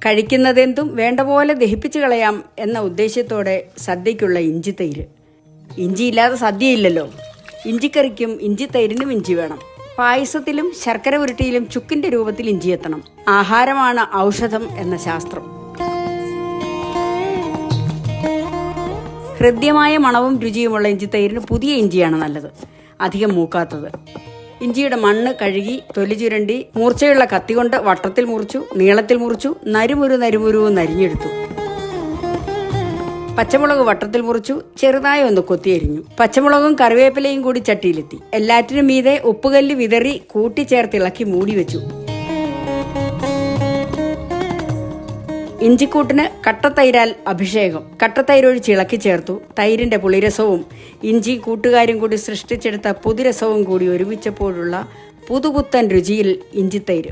കഴിക്കുന്നതെന്തും വേണ്ട പോലെ ദഹിപ്പിച്ചു കളയാം എന്ന ഉദ്ദേശ്യത്തോടെ സദ്യയ്ക്കുള്ള ഇഞ്ചിത്തൈര്. ഇഞ്ചിയില്ലാതെ സദ്യയില്ലല്ലോ. ഇഞ്ചിക്കറിക്കും ഇഞ്ചിത്തൈരിനും ഇഞ്ചി വേണം. പായസത്തിലും ശർക്കര ഉരുട്ടിയിലും ചുക്കിന്റെ രൂപത്തിൽ ഇഞ്ചി എത്തണം. ആഹാരമാണ് ഔഷധം എന്ന ശാസ്ത്രം. ഹൃദ്യമായ മണവും രുചിയുമുള്ള ഇഞ്ചിത്തൈരിന് പുതിയ ഇഞ്ചിയാണ് നല്ലത്, അധികം മൂക്കാത്തത്. ഇഞ്ചിയുടെ മണ്ണ് കഴുകി തൊലി ചുരണ്ടി മൂർച്ചയുള്ള കത്തി കൊണ്ട് വട്ടത്തിൽ മുറിച്ചു, നീളത്തിൽ മുറിച്ചു, നരുമുരു നരിഞ്ഞെടുത്തു. പച്ചമുളക് വട്ടത്തിൽ മുറിച്ചു, ചെറുതായി ഒന്ന് കൊത്തിയരിഞ്ഞു. പച്ചമുളകും കറിവേപ്പിലയും കൂടി ചട്ടിയിലെത്തി. എല്ലാറ്റിനും മീതെ ഉപ്പുകല്ല് വിതറി കൂട്ടിച്ചേർത്തിളക്കി മൂടി വെച്ചു. ഇഞ്ചിക്കൂട്ടിന് കട്ടത്തൈരാൽ അഭിഷേകം. കട്ടത്തൈരൊഴിച്ച് ഇളക്കി ചേർത്തു. തൈരിന്റെ പുളിരസവും ഇഞ്ചി കൂട്ടുകാരും കൂടി സൃഷ്ടിച്ചെടുത്ത പുതുരസവും കൂടി ഒരുമിച്ചപ്പോഴുള്ള പുതുപുത്തൻ രുചിയിൽ ഇഞ്ചിത്തൈര്.